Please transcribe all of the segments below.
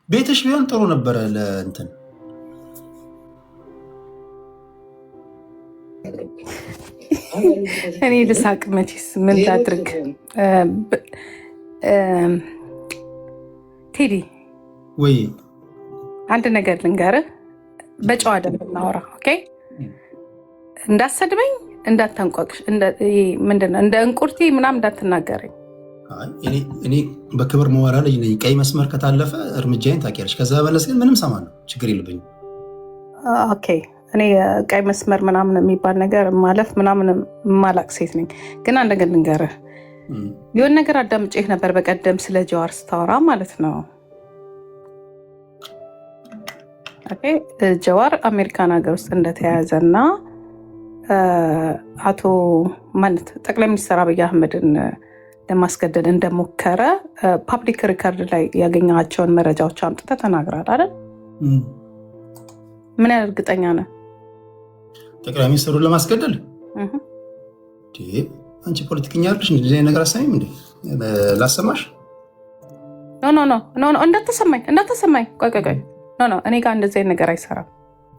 ቤትሽ ቢሆን ጥሩ ነበረ ለእንትን እኔ ልሳቅ መቼስ ምን ላድርግ? ቴዲ ወይ አንድ ነገር ልንገርህ፣ በጨዋ ደንብ እናወራ። ኦኬ፣ እንዳሰድበኝ፣ እንዳታንቋቅሽ፣ ምንድነው እንደ እንቁርቲ ምናምን እንዳትናገረኝ። እኔ በክብር መወራ ልጅ ነኝ። ቀይ መስመር ከታለፈ እርምጃዬን ታውቂያለሽ። ከዛ በለስ ግን ምንም ሰማለሁ፣ ችግር የለብኝም። ኦኬ፣ እኔ ቀይ መስመር ምናምን የሚባል ነገር ማለፍ ምናምን ማላቅ ሴት ነኝ። ግን አንድ ነገር ልንገርህ፣ የሆነ ነገር አዳምጬህ ነበር በቀደም ስለ ጀዋር ስታወራ ማለት ነው። ጀዋር አሜሪካን ሀገር ውስጥ እንደተያያዘ እና አቶ ማለት ጠቅላይ ሚኒስትር አብይ አህመድን ለማስገደድ እንደሞከረ ፓብሊክ ሪከርድ ላይ ያገኛቸውን መረጃዎች አምጥተህ ተናግራል አይደል? ምን ያህል እርግጠኛ ነህ? ጠቅላይ ሚኒስትሩን ለማስገደል አንቺ ፖለቲከኛ አይደለሽ? እንደዚህ ነገር አሰሚም እንዴ? ላሰማሽ? ኖ እንዳተሰማኝ ቆይ ኖ እኔ ጋር እንደዚህ አይነት ነገር አይሰራም።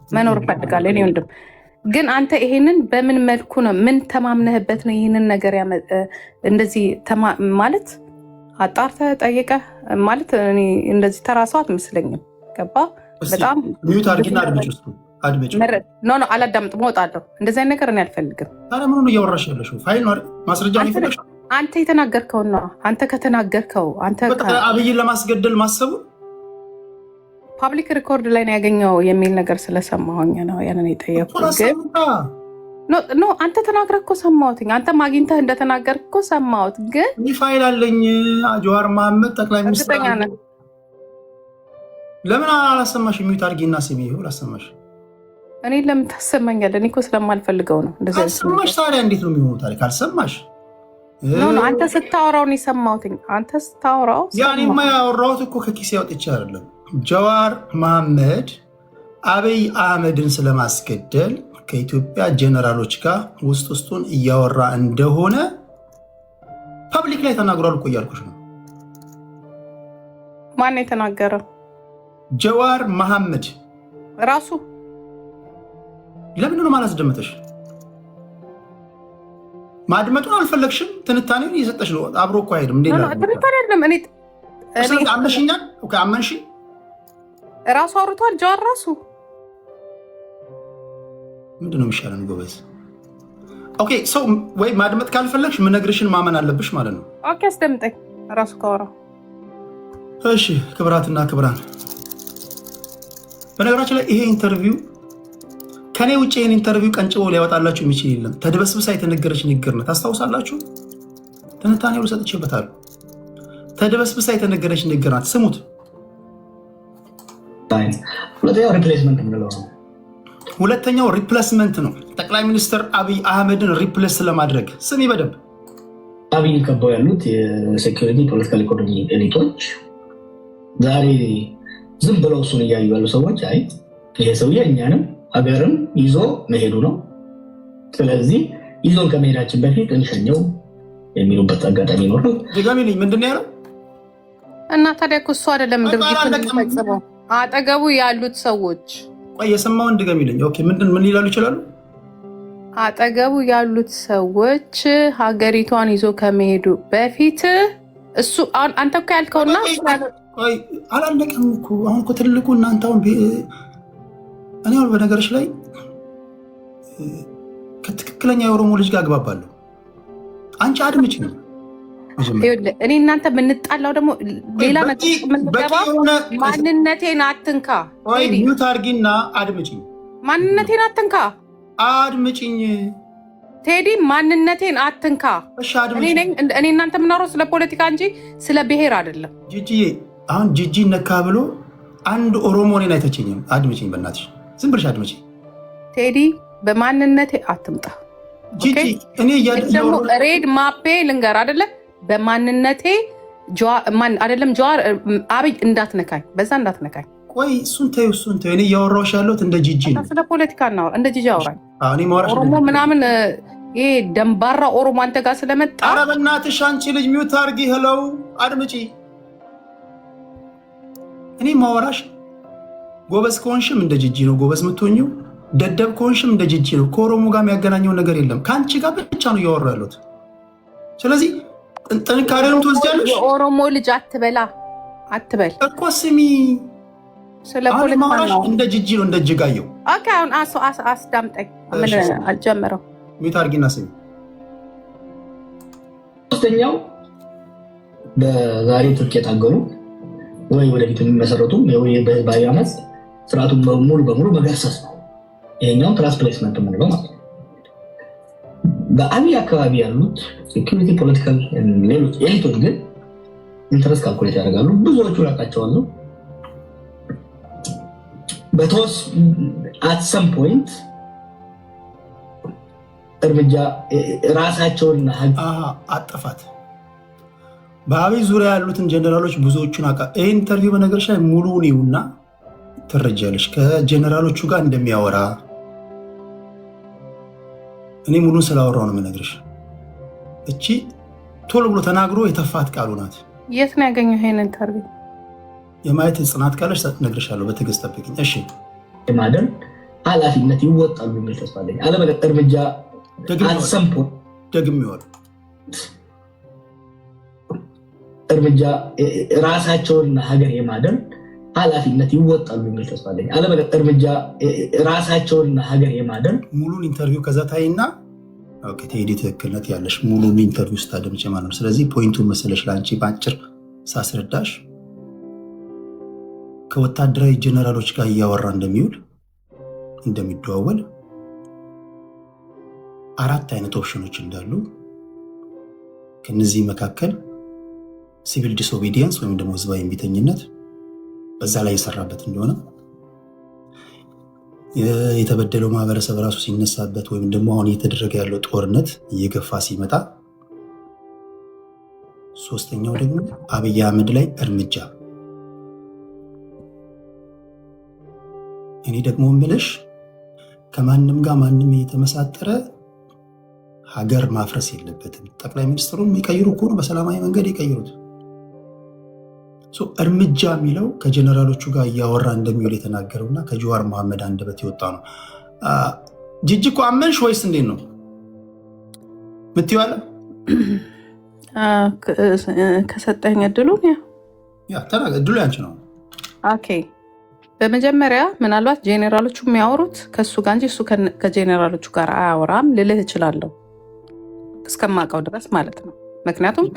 መኖር እፈልጋለሁ እኔ ወንድም። ግን አንተ ይሄንን በምን መልኩ ነው? ምን ተማምነህበት ነው ይህንን ነገር እንደዚህ ማለት አጣርተህ ጠይቀህ ማለት? እኔ እንደዚህ ተራሷ አትመስለኝም። ገባ? በጣም ሚዩት አድርጊና አድምጪ። ውስጥ አድምጪ። ኖ አላዳምጥም፣ እወጣለሁ። እንደዚህ አይነት ነገር እኔ አልፈልግም። ታዲያ ምን ነው እያወራሽ ያለሽው? ፋይል ማስረጃ ነው ይፈልግሽ? አንተ የተናገርከው ነው። አንተ ከተናገርከው አንተ አብይን ለማስገደል ማሰቡ ፓብሊክ ሪኮርድ ላይ ነው ያገኘው የሚል ነገር ስለሰማሁኝ ነው ያንን የጠየኩት። ኖ አንተ ተናግረህ እኮ ሰማሁትኝ። አንተም አግኝተህ እንደተናገርክ እኮ ሰማሁት። ግን ፋይል አለኝ። ጀዋር መሐመድ ጠቅላይ ሚኒስትር ለምን አላሰማሽ? ሚዩት አድርጊና ስሚ። ይሁን አሰማሽ። እኔ ለምን ታሰማኛለህ? እኔ እኮ ስለማልፈልገው ነው። ካልሰማሽ ታዲያ እንዴት ነው የሚሆነው? ታዲያ ካልሰማሽ አንተ ስታወራው ነው የሰማሁትኝ። አንተ ስታወራው ያኔማ ያወራሁት እኮ ከኪሴ አውጥቼ አይደለም። ጀዋር መሐመድ አብይ አህመድን ስለማስገደል ከኢትዮጵያ ጀነራሎች ጋር ውስጡን እያወራ እንደሆነ ፐብሊክ ላይ ተናግሯል እኮ እያልኩሽ ነው። ማን የተናገረው? ጀዋር መሐመድ ራሱ። ለምን ነው ማላስደመጠሽ? ማድመጡን አልፈለግሽም። ትንታኔውን እየሰጠሽ ነው። አብሮ እኮ አይሄድም። አመንሽኛል። አመንሽ። ራሱ አውርቷል። ጀዋር ራሱ ምንድን ነው የሚሻለን? ጎበዝ። ኦኬ፣ ሰው ወይ ማድመጥ ካልፈለግሽ ምነግርሽን ማመን አለብሽ ማለት ነው። ኦኬ፣ አስደምጠኝ። ራሱ ካወራው። እሺ፣ ክብራትና ክብራን፣ በነገራችን ላይ ይሄ ኢንተርቪው ከኔ ውጭ ይህን ኢንተርቪው ቀንጭቦ ሊያወጣላችሁ የሚችል የለም። ተድበስብሳ የተነገረች ንግግር ነው። ታስታውሳላችሁ? ትንታኔው ሰጥቼበታለሁ። ተድበስብሳ የተነገረች ንግግር ናት። ስሙት። ሁለተኛው ሪፕሌስመንት ነው። ጠቅላይ ሚኒስትር አብይ አህመድን ሪፕሌስ ለማድረግ ስሚ በደንብ። አብይ ከበው ያሉት የሴኩሪቲ ፖለቲካል ኢኮኖሚ ኤሊቶች ዛሬ ዝም ብለው እሱን እያዩ ያሉ ሰዎች አይ ይሄ ሰውዬ እኛንም ሀገርም ይዞ መሄዱ ነው፣ ስለዚህ ይዞን ከመሄዳችን በፊት እንሸኘው የሚሉበት አጋጣሚ ኖር ነው። ድጋሚ ልኝ ምንድን ነው ያለው? እና ታዲያ እኮ እሱ አይደለም ድርጊቱን የሚፈጽመው አጠገቡ ያሉት ሰዎች። ቆይ የሰማውን ድጋሚ ልኝ። ኦኬ፣ ምን ይላሉ ይችላሉ? አጠገቡ ያሉት ሰዎች ሀገሪቷን ይዞ ከመሄዱ በፊት እሱ አንተ እኮ ያልከውና አላለቀም እኮ አሁን እኮ ትልቁ እናንተ አሁን እኔ አሁን በነገሮች ላይ ከትክክለኛ የኦሮሞ ልጅ ጋር አግባባለሁ። አንቺ አድምጪ ነው። እኔ እናንተ የምንጣላው ደግሞ ሌላ ነገር የምንገባው ማንነቴን አትንካ። ሚዩት አድርጊና አድምጪኝ። ማንነቴን አትንካ። አድምጪኝ ቴዲ፣ ማንነቴን አትንካ። እኔ እናንተ የምናወራው ስለ ፖለቲካ እንጂ ስለ ብሔር አይደለም። ጂጂዬ፣ አሁን ጂጂ ነካ ብሎ አንድ ኦሮሞ እኔን አይተችኝም። አድምጪኝ በእናትሽ፣ ዝም ብለሽ አድምጪኝ። ቴዲ፣ በማንነቴ አትምጣ። ጂጂ፣ እኔ ደግሞ ሬድ ማፔ ልንገር አይደለ? በማንነቴ አይደለም ጀዋር አብይ እንዳትነካኝ፣ በዛ እንዳትነካኝ። ቆይ እሱን ተይው፣ እሱን ተይው። እኔ እያወራሁሽ ያለሁት እንደ ጂጂ ነው። ስለ ፖለቲካ እናወራ፣ እንደ ጂጂ አውራኝ። ኦሮሞ ምናምን ይሄ ደንባራ ኦሮሞ አንተ ጋር ስለመጣ። ኧረ በእናትሽ አንቺ ልጅ ሚውት አድርጊ። ሄለው አድምጪ። እኔ ማወራሽ ጎበዝ ከሆንሽም እንደ ጂጂ ነው ጎበዝ የምትሆኚው፣ ደደብ ከሆንሽም እንደ ጂጂ ነው። ከኦሮሞ ጋር የሚያገናኘው ነገር የለም። ከአንቺ ጋር ብቻ ነው እያወራ ያሉት። ስለዚህ ጥንካሬውን ትወስጃለሽ። የኦሮሞ ልጅ አትበላ አትበል እኮ ስሚ፣ ስለ ፖለቲካ ነው። እንደ ጂጂ ነው እንደ እጅጋየሁ። ኦኬ አሁን አስዳምጠኝ። ምን አልጀመረው ሚት አድርጊና ስሚ። ሶስተኛው በዛሬ ትጥቅ የታገሉ ወይ ወደፊት የሚመሰረቱ በህዝባዊ አመፅ ስርዓቱን ሙሉ በሙሉ መገርሰስ ነው። ይሄኛው ትራንስፕሌስመንት የምንለው ማለት ነው። በአብይ አካባቢ ያሉት ሴኩሪቲ፣ ፖለቲካል፣ ሌሎች ኤሊቶች ግን ኢንተረስት ካልኩሌት ያደርጋሉ። ብዙዎቹ ላቃቸዋሉ። በተወስ አት ሰም ፖይንት እርምጃ ራሳቸውን አጠፋት። በአብይ ዙሪያ ያሉትን ጀነራሎች ብዙዎቹን ይህ ኢንተርቪው በነገርሽ ላይ ሙሉውን ይውና ትረጃለሽ ከጀነራሎቹ ጋር እንደሚያወራ። እኔ ሙሉን ስላወራው ነው የምነግርሽ። እቺ ቶሎ ብሎ ተናግሮ የተፋት ቃሉ ናት። የት ነው ያገኘው ይሄን ኢንተርቪው? የማየት ጽናት ካለሽ እነግርሻለሁ። በትዕግስት ጠብቂኝ እሺ። የማደር ኃላፊነት ይወጣሉ የሚል ተስፋ አለኝ። አለበለዚያ እርምጃ አትሰምፖ ደግሜዋለሁ። እርምጃ ራሳቸውንና ሀገር የማደር ኃላፊነት ይወጣሉ የሚል ተስፋ አለኝ። አለበለዚያ እርምጃ ራሳቸውንና ሀገር የማደር ሙሉን ኢንተርቪው ከዛ ታይና ቴዲ ትክክልነት ያለሽ ሙሉን ኢንተርቪው ስታደምጪ ማለት ነው። ስለዚህ ፖይንቱን መሰለሽ ለአንቺ በአጭር ሳስረዳሽ ከወታደራዊ ጀነራሎች ጋር እያወራ እንደሚውል እንደሚደዋወል 4 አይነት ኦፕሽኖች እንዳሉ ከነዚህ መካከል ሲቪል ዲስኦቢዲየንስ ወይም ደግሞ ህዝባዊ እምቢተኝነት በዛ ላይ የሰራበት እንደሆነ የተበደለው ማህበረሰብ ራሱ ሲነሳበት ወይም ደግሞ አሁን እየተደረገ ያለው ጦርነት እየገፋ ሲመጣ፣ ሶስተኛው ደግሞ አብይ አህመድ ላይ እርምጃ። እኔ ደግሞ ምልሽ ከማንም ጋር ማንም የተመሳጠረ ሀገር ማፍረስ የለበትም። ጠቅላይ ሚኒስትሩን የሚቀይሩ ከሆኑ በሰላማዊ መንገድ ይቀይሩት። እርምጃ የሚለው ከጀነራሎቹ ጋር እያወራ እንደሚውል የተናገረውና ከጀዋር መሐመድ አንደበት የወጣ ነው። ጂጂ እኮ አመንሽ ወይስ እንዴት ነው ምትይዋለ? ከሰጠኝ እድሉ እድሉ ያንቺ ነው። ኦኬ በመጀመሪያ ምናልባት ጄኔራሎቹ የሚያወሩት ከእሱ ጋር እንጂ እሱ ከጄኔራሎቹ ጋር አያወራም ልልህ እችላለሁ፣ እስከማውቀው ድረስ ማለት ነው። ምክንያቱም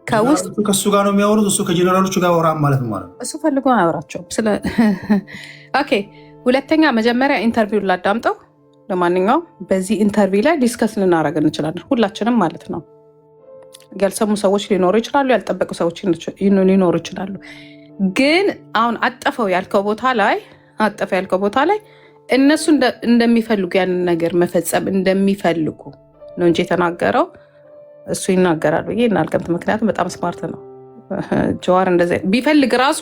ከውስጥ ከእሱ ጋር ነው የሚያወሩት፣ እሱ ከጄኔራሎቹ ጋር አያወራም ማለት ነው። እሱ ፈልጎ አያወራቸውም። ኦኬ ሁለተኛ መጀመሪያ ኢንተርቪውን ላዳምጠው። ለማንኛውም በዚህ ኢንተርቪው ላይ ዲስከስ ልናደርግ እንችላለን ሁላችንም ማለት ነው። ያልሰሙ ሰዎች ሊኖሩ ይችላሉ፣ ያልጠበቁ ሰዎች ሊኖሩ ይችላሉ። ግን አሁን አጠፈው ያልከው ቦታ ላይ እነሱ እንደሚፈልጉ ያንን ነገር መፈጸም እንደሚፈልጉ ነው እንጂ የተናገረው እሱ ይናገራል ብዬ እናልቀምት። ምክንያቱም በጣም ስማርት ነው ጀዋር። እንደዚህ ቢፈልግ ራሱ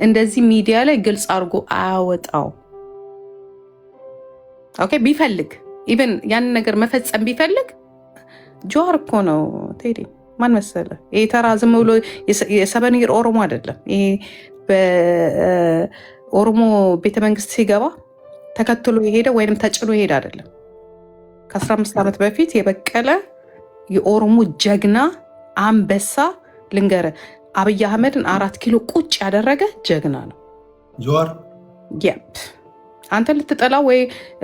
እንደዚህ ሚዲያ ላይ ግልጽ አድርጎ አያወጣው። ኦኬ ቢፈልግ ኢቨን ያንን ነገር መፈጸም ቢፈልግ ጀዋር እኮ ነው ቴዲ። ማን መሰለ? ይሄ ተራ ዝም ብሎ የሰበኒር ኦሮሞ አይደለም። ይሄ በኦሮሞ ቤተመንግስት ሲገባ ተከትሎ የሄደ ወይም ተጭሎ የሄደ አይደለም። ከ15 ዓመት በፊት የበቀለ የኦሮሞ ጀግና አንበሳ ልንገረ፣ አብይ አህመድን 4 ኪሎ ቁጭ ያደረገ ጀግና ነው ጀዋር። አንተ ልትጠላው ወይ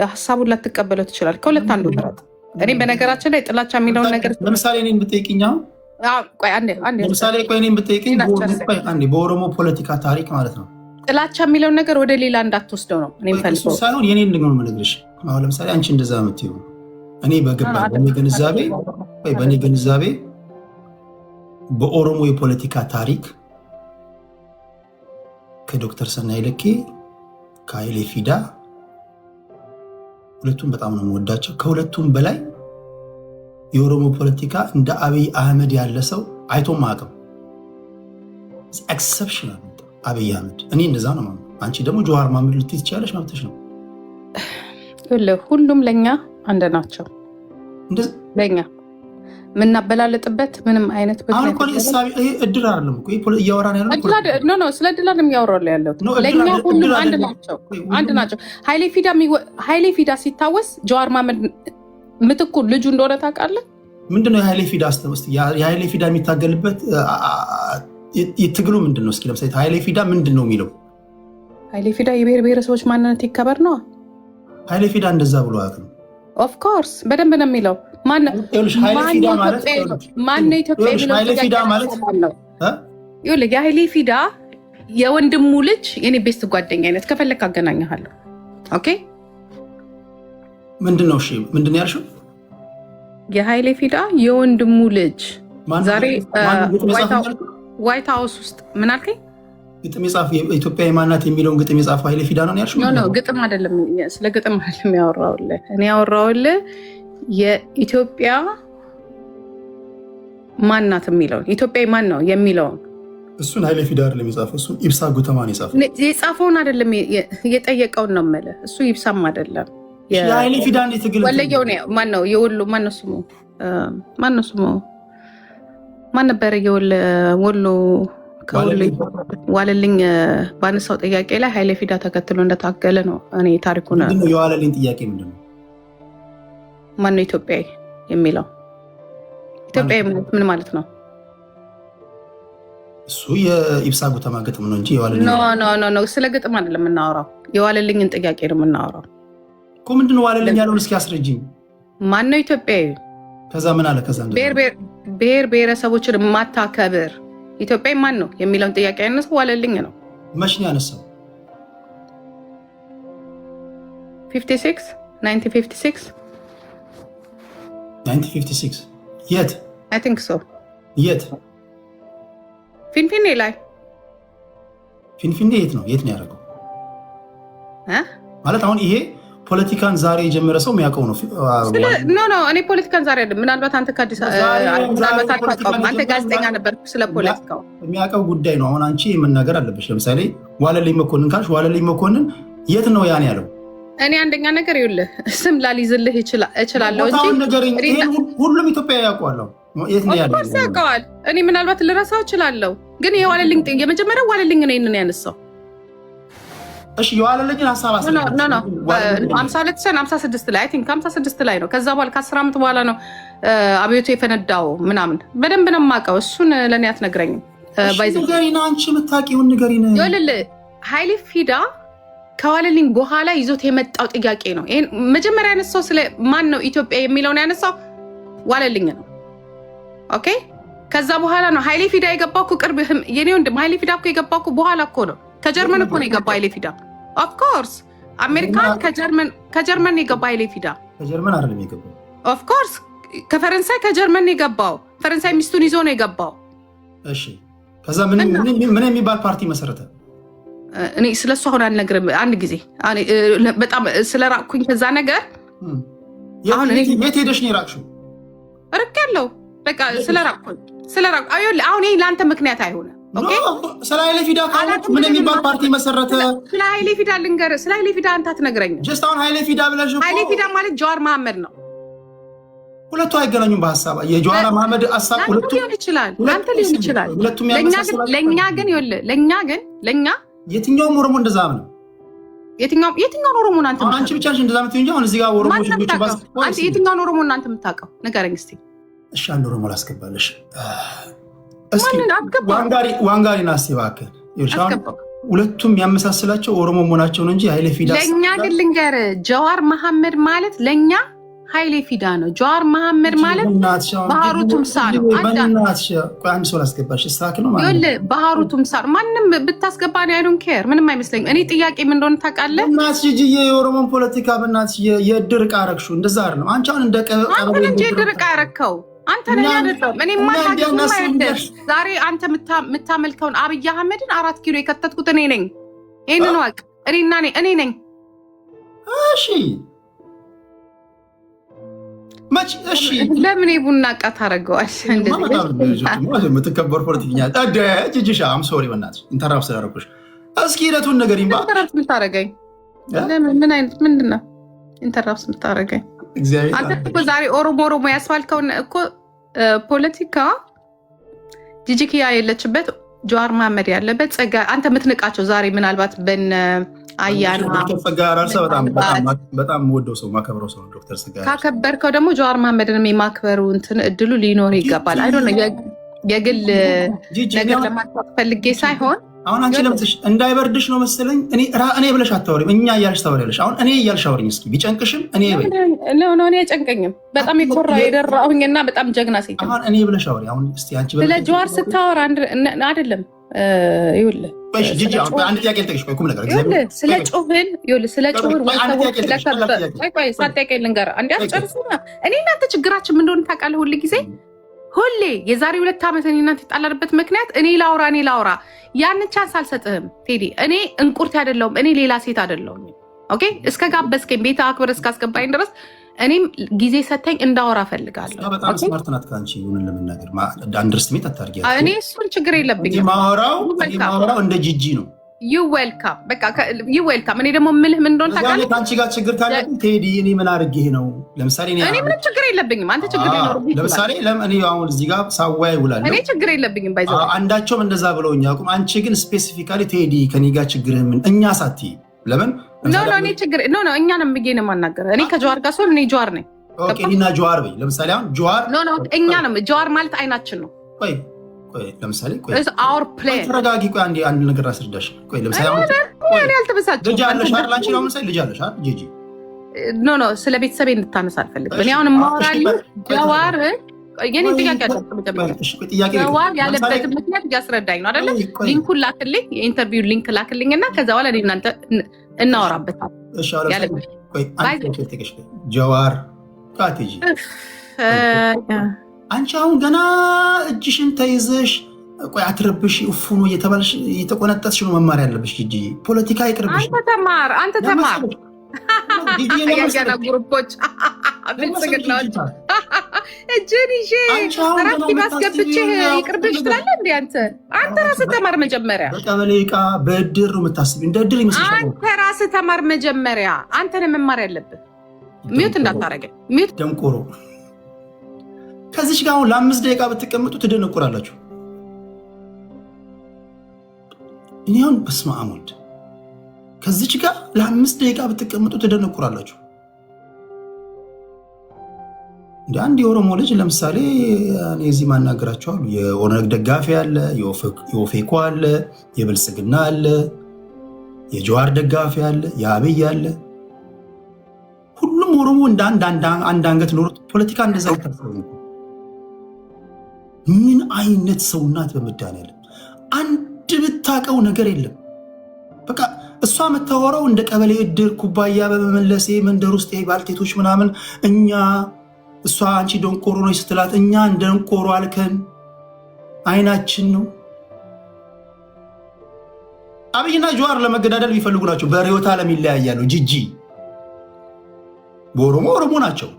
ሀሳቡን ላትቀበለው ትችላል። ከሁለት አንዱ ምረጥ። እኔ በነገራችን ላይ ጥላቻ የሚለውን ነገር ለምሳሌ እኔን ብትጠይቅኝ በኦሮሞ ፖለቲካ ታሪክ ማለት ነው ጥላቻ የሚለውን ነገር ወደ ሌላ እንዳትወስደው ነው እኔ የምፈልገው ሳይሆን የኔ እንደሆነ የምነግርሽ። አሁን ለምሳሌ አንቺ እንደዛ የምትይው እኔ በእኔ ግንዛቤ በኦሮሞ የፖለቲካ ታሪክ ከዶክተር ሰናይ ለኬ ከኃይሌ ፊዳ ሁለቱም በጣም ነው የምወዳቸው። ከሁለቱም በላይ የኦሮሞ ፖለቲካ እንደ አብይ አህመድ ያለ ሰው አይቶም አቅም ኤክሰፕሽናል አብይ አህመድ። እኔ እንደዛ ነው ማለት። አንቺ ደግሞ ጀዋር መሐመድ ልትይ ትችያለሽ፣ መብትሽ ነው። ሁሉም ለኛ አንድ ናቸው። ለኛ የምናበላለጥበት ምንም አይነት አሁን እኮ እድል አይደለም እኮ እያወራን ያለው ነው። ስለ እድል አይደለም እያወራሁ ያለሁት። ለእኛ ሁሉም አንድ ናቸው። ኃይሌ ፊዳ ሲታወስ ጀዋር መሐመድ ምትኩ ልጁ እንደሆነ ታውቃለህ። ምንድነው የኃይሌ ፊዳ አስተውስጥ? የኃይሌ ፊዳ የሚታገልበት ትግሉ ምንድን ነው? እስኪ ለምሳሌ ኃይሌ ፊዳ ምንድን ነው የሚለው? ኃይሌ ፊዳ የብሔር ብሔረሰቦች ማንነት ይከበር ነው። ኃይሌ ፊዳ እንደዛ ብሎ አያውቅም። ኦፍኮርስ በደንብ ነው የሚለው። ማነው ኢትዮጵያ የኃይሌ ፊዳ የወንድሙ ልጅ የኔ ቤስት ጓደኛ አይነት ከፈለክ አገናኘሃለሁ። ኦኬ ምንድን ነው? እሺ ምንድን ነው ያልሽው? የኃይሌ ፊዳ የወንድሙ ልጅ ዛሬ ዋይት ሀውስ ውስጥ ምን አልከኝ? ግጥም የጻፈ ኢትዮጵያ የማናት የሚለውን ግጥም የጻፈው ኃይሌ ፊዳ ነው ያልሽው? ኖ ግጥም አይደለም። ስለ ግጥም አይደለም ያወራሁልህ። እኔ ያወራሁልህ የኢትዮጵያ ማናት የሚለውን ኢትዮጵያ ማን ነው የሚለውን እሱን ኃይሌ ፊዳ አይደለም የጻፈው። እሱን ኢብሳ ጉተማ ነው የጻፈው። የጻፈውን አይደለም የጠየቀውን ነው የምልህ። እሱ ይብሳም አይደለም። የኃይሌ ፊዳ እንዴት ትግል ወለየው ነው? ማን ነው የወሎ? ማን ነው ስሙ? ማን ነበረ የወሎ ዋለልኝ ባነሳው ጥያቄ ላይ ኃይሌ ፊዳ ተከትሎ እንደታገለ ነው። እኔ ታሪኩ ነው የዋለልኝ ጥያቄ ምንድን ነው? ማን ነው ኢትዮጵያዊ የሚለው? ኢትዮጵያዊ ምን ማለት ነው? እሱ የኢብሳ ጉተማ ግጥም ነው እንጂ የዋለልኝ ኖ ስለ ግጥም አይደለም የምናወራው። የዋለልኝን ጥያቄ ነው የምናወራው እኮ። ምንድን ነው ዋለልኝ ያለውን እስኪ አስረጅኝ። ማን ነው ኢትዮጵያዊ? ከዛ ምን አለ? ከዛ ብሔር ብሔረሰቦችን የማታከብር ኢትዮጵያዊ ማን ነው የሚለውን ጥያቄ ያነሳው ዋለልኝ ነው። መች ነው ያነሳው? 1956 የት? አይ ቲንክ ሶ። የት? ፊንፊኔ ላይ። ፊንፊኔ የት ነው? የት ነው ያደረገው? ማለት አሁን ይሄ ፖለቲካን ዛሬ የጀመረ ሰው የሚያውቀው ነው። ኖ እኔ ፖለቲካን ዛሬ አይደለም። ምናልባት አንተ ከአዲስ አንተ ጋዜጠኛ ነበር፣ ስለ ፖለቲካው የሚያውቀው ጉዳይ ነው። አሁን አንቺ መናገር አለብሽ። ለምሳሌ ዋለልኝ መኮንን ካልሽ ዋለልኝ መኮንን የት ነው ያን ያለው? እኔ አንደኛ ነገር ይኸውልህ ስም ላልይዝልህ እችላለሁ እንጂ ሁሉም ኢትዮጵያ ያውቀዋለሁ። የት ነው ያለው? ያውቀዋል። እኔ ምናልባት ልረሳው እችላለሁ፣ ግን የዋለልኝ የመጀመሪያው ዋለልኝ ነው ይሄንን ያነሳው። እሺ የዋለልኝን ሀሳብ 56 ላይ አይ ቲንክ 56 ላይ ነው። ከዛ በኋላ ከ10 ዓመት በኋላ ነው አብዮቱ የፈነዳው ምናምን። በደንብ ነው የማውቀው። እሱን ለእኔ አትነግረኝም። ንገሪና አንቺ የምታውቂውን ንገሪን። ይኸውልህ ኃይሌ ፊዳ ከዋለልኝ በኋላ ይዞት የመጣው ጥያቄ ነው። ይሄን መጀመሪያ ያነሳው ስለ ማን ነው ኢትዮጵያ የሚለውን ያነሳው ዋለልኝ ነው። ኦኬ ከዛ በኋላ ነው ኃይሌ ፊዳ የገባው እኮ ቅርብ የኔ ወንድም ኃይሌ ፊዳ እኮ የገባው እኮ በኋላ እኮ ነው። ከጀርመን እኮ ነው የገባው ኃይሌ ፊዳ። ኦፍ ኮርስ አሜሪካን ከጀርመን የገባው ኃይሌ ፊዳ። ከጀርመን አይደለም የገባው። ኦፍ ኮርስ ከፈረንሳይ ከጀርመን የገባው። ፈረንሳይ ሚስቱን ይዞ ነው የገባው። እሺ ከዛ ምን የሚባል ፓርቲ መሰረተ? እኔ ስለሱ አሁን አልነግርም። አንድ ጊዜ በጣም ስለራቅኩኝ ከዛ ነገር አሁን የት ሄደሽ ነው የራቅሽው? ርቅ ያለው በቃ ስለራቅኩኝ አሁን ይሄ ለአንተ ምክንያት አይሆንም። ስለ ኃይሌ ፊዳ ካለች ምን የሚባል ፓርቲ መሰረተ? ስለ ኃይሌ ፊዳ ልንገርህ። ስለ ኃይሌ ፊዳ አንተ አትነግረኝም። ጀስት አሁን ኃይሌ ፊዳ ብለሽ ኃይሌ ፊዳ ማለት ጀዋር መሐመድ ነው። ሁለቱ አይገናኙም በሀሳብ። የጀዋር መሐመድ ሀሳብ ሁለቱ ሊሆን ይችላል፣ ለአንተ ሊሆን ይችላል። ለእኛ ግን ለእኛ የትኛውም ኦሮሞ እንደዛ ነው። የትኛውን ኦሮሞ እናንተ አንቺ ብቻ ነሽ እንደዛ የምትይው እንጂ አሁን እዚህ ጋር ኦሮሞዎች ልጆች ባስ አንተ የትኛውን ኦሮሞ እናንተ የምታውቀው ንገረኝ እስቲ። እሺ አንድ ኦሮሞ ላስገባለሽ። እስኪ ዋንጋሪና እስቲ እባክህ ሁለቱም ያመሳስላቸው ኦሮሞ መሆናቸው ነው እንጂ ኃይሌ ፊዳ ለእኛ ግን ልንገርህ፣ ጀዋር መሐመድ ማለት ለእኛ ኃይሌ ፊዳ ነው። ጀዋር መሐመድ ማለት ባህሩ ቱምሳ ነው። አንድ ሰው ላስገባሽ ስታክል ነው ባህሩ ቱምሳ ነው። ማንም ብታስገባ ነው አይዶን ኬር፣ ምንም አይመስለኝም። እኔ ጥያቄ ምን እንደሆነ ታውቃለህ? እናትሽ ሂጂ የኦሮሞን ፖለቲካ በእናትሽ የእድር ዕቃ አደረግሽው። እንደዛ አይደለም። አንቺ አሁን እንደ አንተ እንጂ የእድር ዕቃ ያደረግከው አንተ ነህ አይደለም። እኔ ማታውቂው ማለት ዛሬ አንተ የምታመልከውን አብይ አህመድን 4 ኪሎ የከተትኩት እኔ ነኝ። ይሄንን ወቅ እኔ ነኝ። እሺ እሺ ለምን የቡና ዕቃ ታደርገዋለህ? የምትከበር ፖለቲከኛ ጅጅሻ አም ሶሪ በእናትሽ ኢንተራፕት ስላደረኩሽ። እስኪ ሂደቱን ነገር ይምባ ኢንተራፕት የምታደርገኝ ምን አይነት ምንድን ነው ኢንተራፕት የምታደርገኝ? አንተ እኮ ዛሬ ኦሮሞ ያስባልከውን እኮ ፖለቲካ ጂጂኪያ የለችበት፣ ጀዋር መሐመድ ያለበት፣ ጸጋ አንተ የምትንቃቸው ዛሬ ምናልባት በነ አያና ዶክተር ጸጋ አራርሳ በጣም ወደው ሰው ማከብረው ሰው ዶክተር ጸጋ ካከበርከው ደግሞ ጀዋር መሐመድንም የማክበሩ እንትን እድሉ ሊኖር ይገባል። አይ ዶንት ኖ የግል ነገር ለማጥፋት ፈልጌ ሳይሆን አሁን አንቺ ለምትሽ እንዳይበርድሽ ነው መሰለኝ እኔ ብለሽ አታወሪም፣ እኛ እያልሽ ታወሪያለሽ። አሁን እኔ እያልሽ አውሪኝ እስኪ ቢጨንቅሽም እኔ በይ ነው እኔ አይጨንቀኝም። በጣም የኮራ የደራሁኝና በጣም ጀግና ሴት አሁን እኔ ብለሽ አውሪ። አሁን እስቲ አንቺ ስለ ጀዋር ስታወራ አይደለም ይኸውልህ ጂጂ አንድ ጥያቄ ልጠይቅሽ። ቆይ ቁም ነገር ስለ ጩህን ሳጥያቄ ልንገር አንዴ አስጨርስና እኔ እናንተ ችግራችን ምን እንደሆነ ታውቃለህ? ሁል ጊዜ ሁሌ የዛሬ 2 ዓመት እኔ እናንተ የጣላንበት ምክንያት እኔ ላውራ ያንን ቻንስ አልሰጥህም ቴዲ። እኔ እንቁርት አይደለሁም፣ እኔ ሌላ ሴት አይደለሁም። ኦኬ እስከ ጋበዝከኝ ቤት አክብር እስካስገባኝ ድረስ እኔም ጊዜ ሰተኝ እንዳወራ ፈልጋለሁ። በጣም ስማርት ናት ከአንቺ ይሁንን ለመናገር አንደርስቲሜት አታርጊ። እኔ እሱን ችግር የለብኝም። ማወራው እንደ ጂጂ ነው። ዩ ዌልካም በቃ ዩ ዌልካም። እኔ ደግሞ ምልህ ምን እንደሆነ ታውቃለህ? ከአንቺ ጋር ችግር ካለብኝ ቴዲ እኔ ምን አድርጌ ነው? ለምሳሌ እኔ ምንም ችግር የለብኝም። አንተ ችግር የለብኝም። ለምሳሌ እኔ አሁን እዚህ ጋር ሳዋይ ውላለሁ። እኔ ችግር የለብኝም። ባይዘው አንዳቸውም እንደዛ ብለውኝ አቁም። አንቺ ግን ስፔሲፊካሊ ቴዲ ከኔ ጋር ችግርህ ምን እኛ ሳትይ ለምን እኔ ችግር እኛ ነው ብዬ ነው የማናገር። እኔ ከጀዋር ጋር ስሆን እኔ ጀዋር ነኝ። ኦኬ እኔና ጀዋር በይ። ለምሳሌ አሁን ጀዋር እኛ ነው ጀዋር ማለት አይናችን ነው። ቆይ ለምሳሌ አወር ፕሌን ተረጋጊ። ቆይ አንድ ነገር አስረዳሽ። ቆይ ለምሳሌ አሁን ያልተበሳጨው ልጅ አለሽ አይደል? አንቺ ነው ምሳሌ ልጅ አለሽ አይደል? ጂጂ ስለ ቤተሰቤ እንድታነሳ አልፈልግም። እኔ አሁን ማወራልኝ ጀዋር የኔ ጥያቄ ጀዋር ያለበት ምክንያት እያስረዳኝ ነው አይደለ? ሊንኩን ላክልኝ፣ የኢንተርቪው ሊንክ ላክልኝ እና ከዛ በኋላ እናንተ እናወራበታል። ጀዋር ቃቴጂ አንቺ አሁን ገና እጅሽን ተይዘሽ ቆይ አትረብሽ እፉኑ እየተባልሽ እየተቆነጠስሽ ነው መማር ያለብሽ። ጂጂ ፖለቲካ ይቅርብሽ። አንተ ተማር ያያና ግሩፖች ብልጽግናዎች እጅን ይዤ ራሴ ማስገብቼ ይቅርብሽ ትላለህ እንዴ? አንተ ራስህ ተማር መጀመሪያ። በቀበሌ ዕቃ በእድር ነው የምታስቢው? እንደ እድር ይመስልሻል? አንተ ራስህ ተማር መጀመሪያ። አንተ ነህ መማር ያለብህ። ሚዩት እንዳታረገኝ ሚዩት ደንቆሮ። ከዚች ጋር አሁን ለ5 ደቂቃ ብትቀመጡ ትደነቁራላችሁ። እኔ አሁን በስመ አብ ወልድ ከዚች ጋር ለ5 ደቂቃ ብትቀመጡ ትደነቁራላችሁ። እንደ አንድ የኦሮሞ ልጅ ለምሳሌ እኔ እዚህ ማናገራቸው አሉ። የኦነግ ደጋፊ አለ፣ የኦፌኮ አለ፣ የብልጽግና አለ፣ የጀዋር ደጋፊ አለ፣ የአብይ አለ። ሁሉም ኦሮሞ እንደ አንድ አንገት ኖሮት ፖለቲካ እንደዛ ይታሰቡ። ምን አይነት ሰው ናት? በመድኃኒዓለም አንድ ብታውቀው ነገር የለም። በቃ እሷ የምታወራው እንደ ቀበሌ እድር ኩባያ በመመለሴ መንደር ውስጥ ባልቴቶች ምናምን እኛ እሷ አንቺ ደንቆሮ ነው ስትላት እኛ እንደ ደንቆሮ አልከን አይናችን ነው። አብይና ጀዋር ለመገዳደል ቢፈልጉ ናቸው። በርዕዮተ ዓለም ይለያያሉ። ጂጂ በኦሮሞ ኦሮሞ ናቸው።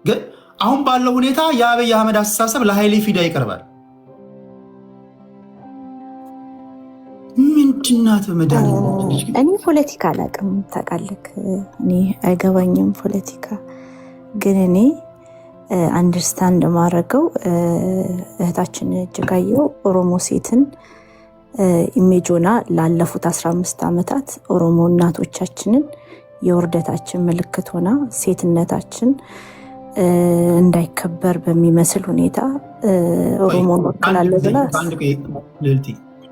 ግን አሁን ባለው ሁኔታ የአብይ አህመድ አስተሳሰብ ለኃይሌ ፊዳ ይቀርባል። ምንድናት? በመድኃኒዓለም እኔ ፖለቲካ አላውቅም ታውቃለህ። እኔ አይገባኝም ፖለቲካ። ግን እኔ አንደርስታንድ ማድረገው እህታችን እጅጋየሁ ኦሮሞ ሴትን ኢሜጆና ላለፉት 15 ዓመታት ኦሮሞ እናቶቻችንን የውርደታችን ምልክት ሆና ሴትነታችን እንዳይከበር በሚመስል ሁኔታ ኦሮሞ ወክላለሁ ብላ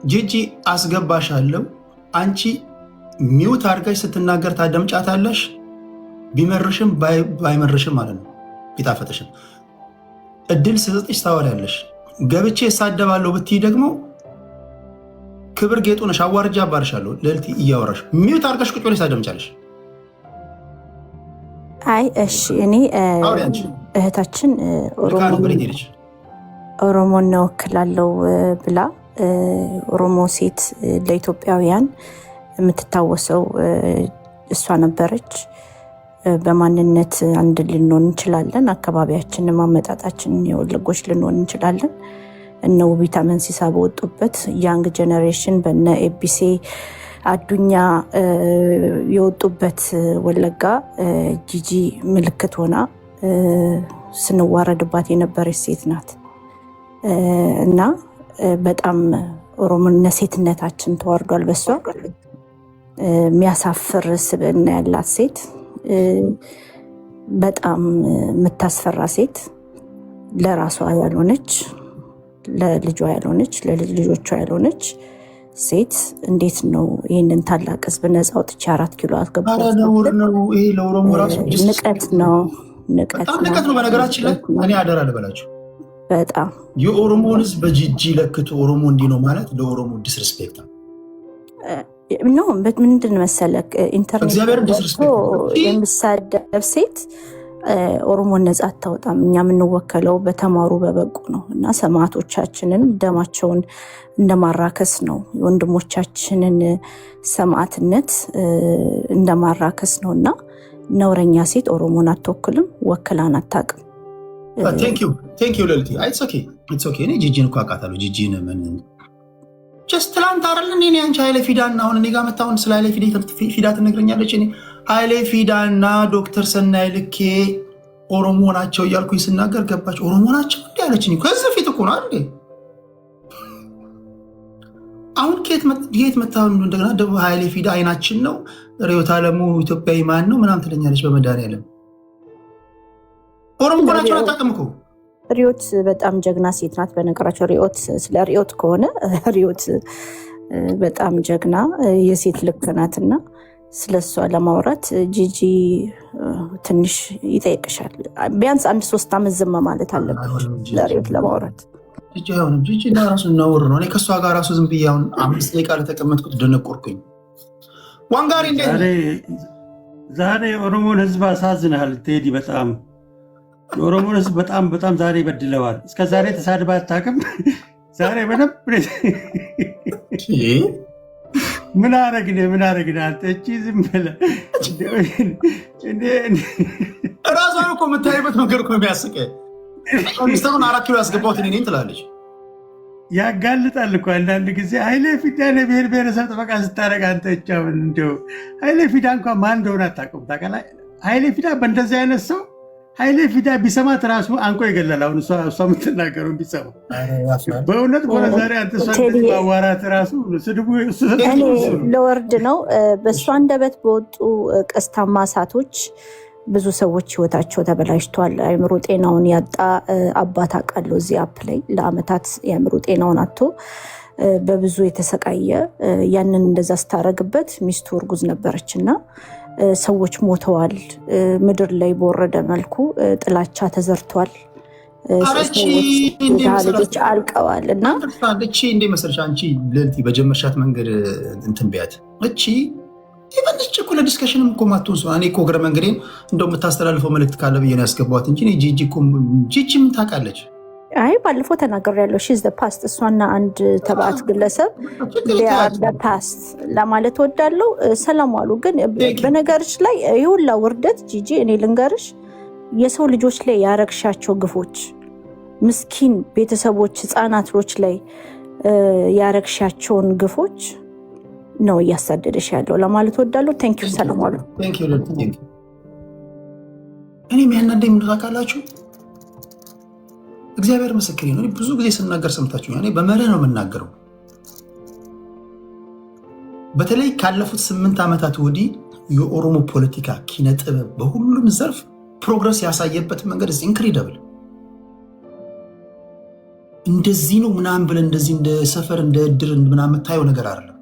ጂጂ አስገባሻለሁ። አንቺ ሚውት አድርገሽ ስትናገር ታደምጫታለሽ። ቢመርሽም ባይመርሽም ማለት ነው። ቢጣፈጥሽም እድል ስሰጥሽ ታወሪያለሽ። ገብቼ እሳደባለሁ ብትይ ደግሞ ክብር ጌጡ ነሽ። አዋርጃ አባርሻለሁ። ልዕልት እያወራሽ ሚውት አድርገሽ ቁጭ ብለሽ ታደምጫለሽ። አይ እሺ፣ እኔ እህታችን ኦሮሞን እወክላለሁ ብላ ኦሮሞ ሴት ለኢትዮጵያውያን የምትታወሰው እሷ ነበረች። በማንነት አንድ ልንሆን እንችላለን። አካባቢያችንን ማመጣጣችንን የወለጎች ልንሆን እንችላለን። እነ ውቢት አመንሲሳ በወጡበት ያንግ ጀነሬሽን በነ ኤቢሴ አዱኛ የወጡበት ወለጋ ጂጂ ምልክት ሆና ስንዋረድባት የነበረች ሴት ናት እና በጣም ኦሮሞነታችን ተዋርዷል በሷ። የሚያሳፍር ስብዕና ያላት ሴት፣ በጣም የምታስፈራ ሴት፣ ለራሷ ያልሆነች፣ ለልጇ ያልሆነች፣ ለልጅ ልጆቿ ያልሆነች ሴት እንዴት ነው ይህንን ታላቅ ህዝብ ነፃ አውጥቼ 4 ኪሎ አስገባሁ? ንቀት ነው፣ ንቀት ነው። በነገራችን ላይ እኔ አደራ ልበላችሁ፣ በጣም የኦሮሞን ህዝብ በጂጂ ለክቶ ኦሮሞ እንዲህ ነው ማለት ለኦሮሞ ዲስሪስፔክት ነው። ኖ ምንድን መሰለክ ኢንተርኔት የሚሳደብ ሴት ኦሮሞን ነፃ አታወጣም። እኛ የምንወከለው በተማሩ በበቁ ነው እና ሰማዕቶቻችንን ደማቸውን እንደማራከስ ነው። የወንድሞቻችንን ሰማዕትነት እንደማራከስ ነው እና ነውረኛ ሴት ኦሮሞን አትወክልም፣ ወክላን አታውቅም። እኔ ጂጂን እኮ አውቃታለሁ። ጂጂን ጀስት ትላንት አይደለን እኔ አንቺ ኃይሌ ፊዳ እና አሁን እኔ ጋር መታሁን ስለ ኃይሌ ፊዳ ትነግረኛለች። እኔ ኃይሌ ፊዳ እና ዶክተር ሰናይ ልኬ ኦሮሞ ናቸው እያልኩኝ ስናገር ገባች። ኦሮሞ ናቸው እንዲ ያለችኝ ከዚህ ፊት እኮ ነው አይደል? አሁን ከየት መታሁን እንደገና ደቡብ ኃይሌ ፊዳ አይናችን ነው ርዕዮተ ዓለሙ ኢትዮጵያዊ ማን ነው ምናምን ትለኛለች። በመድኃኒዓለም ኦሮሞ ናቸው አታውቅም እኮ። ሪዮት በጣም ጀግና ሴት ናት። በነገራቸው ሪዮት ስለ ሪዮት ከሆነ ሪዮት በጣም ጀግና የሴት ልክ ናትና ስለሷ ለማውራት ጂጂ ትንሽ ይጠይቅሻል። ቢያንስ 1-3 ዓመት ዝም ማለት አለበት ለሪዮት ለማውራት። ጂጂ ራሱ ነውር ነው። እኔ ከእሷ ጋር ራሱ ዝም ብዬ አሁን 5 ደቂቃ ለተቀመጥኩት ደነቆርኩኝ። ዋንጋሪ ዛሬ ኦሮሞን ህዝብ አሳዝነሃል ቴዲ። በጣም የኦሮሞን ህዝብ በጣም ዛሬ በድለዋል። እስከ ዛሬ ተሳድባ አታውቅም። ዛሬ በደንብ ምን አረግን አንተ? እቺ ዝም ብለህ እራሷን እኮ የምታይበት መንገድ እኮ የሚያስቀኝ። ሚስተሩን 4 ኪሎ ያስገባሁት እኔ ነኝ ትላለች። ያጋልጣል እኮ አንዳንድ ጊዜ። ኃይሌ ፊዳ ለብሔር ብሔረሰብ ጥበቃ ስታደርግ አንተ እቻውን እንደው ኃይሌ ፊዳ እንኳን ማን እንደሆነ አታውቅም። ታውቃለህ? ኃይሌ ፊዳ በእንደዚህ አይነት ሰው ኃይሌ ፊዳ ቢሰማት ራሱ አንቆ ይገላል። አሁን እሷ የምትናገረው ቢሰማ በእውነት ዛሬ አንተ ማዋራት ራሱ ስድቡ ለወርድ ነው። በእሷ አንደበት በወጡ ቀስታማ እሳቶች ብዙ ሰዎች ህይወታቸው ተበላሽቷል። አእምሮ ጤናውን ያጣ አባት አውቃለሁ። እዚህ አፕ ላይ ለአመታት የአእምሮ ጤናውን አጥቶ በብዙ የተሰቃየ ያንን እንደዛ ስታረግበት ሚስቱ እርጉዝ ነበረች እና ሰዎች ሞተዋል። ምድር ላይ በወረደ መልኩ ጥላቻ ተዘርቷል። ልጆች አልቀዋል እና እቺ እንደ መሰለሽ አንቺ ልልቲ በጀመርሻት መንገድ እንትን ቢያት እቺ ይበልጭ እኮ ለዲስከሽንም እኮ ማትሆን ሰው። እኔ እኮ እግረ መንገዴን እንደው የምታስተላልፈው መልእክት ካለ ብዬ ነው ያስገባት እንጂ ጂጂ ምን ታውቃለች? አይ ባለፈው ተናግሬያለሁ። ሺዝ ዘ ፓስት። እሷና አንድ ተባዕት ግለሰብ ፓስት ለማለት ወዳለው ሰላም ዋሉ። ግን በነገርሽ ላይ የሁላ ውርደት ጂጂ፣ እኔ ልንገርሽ የሰው ልጆች ላይ ያረግሻቸው ግፎች፣ ምስኪን ቤተሰቦች ህፃናቶች ላይ ያረግሻቸውን ግፎች ነው እያሳደደሽ ያለው ለማለት ወዳለው። ቴንክ ዩ። ሰላም ዋሉ። እኔ የሚያናደኝ ምን ታውቃላችሁ? እግዚአብሔር ምስክሬ ነው። ብዙ ጊዜ ስናገር ሰምታችሁ፣ እኔ በመርህ ነው የምናገረው። በተለይ ካለፉት 8 ዓመታት ወዲህ የኦሮሞ ፖለቲካ ኪነ ጥበብ በሁሉም ዘርፍ ፕሮግረስ ያሳየበት መንገድ ኢንክሬዲብል። እንደዚህ ነው ምናምን ብለን እንደዚህ እንደ ሰፈር እንደ እድር ምናምን የምታየው ነገር አይደለም።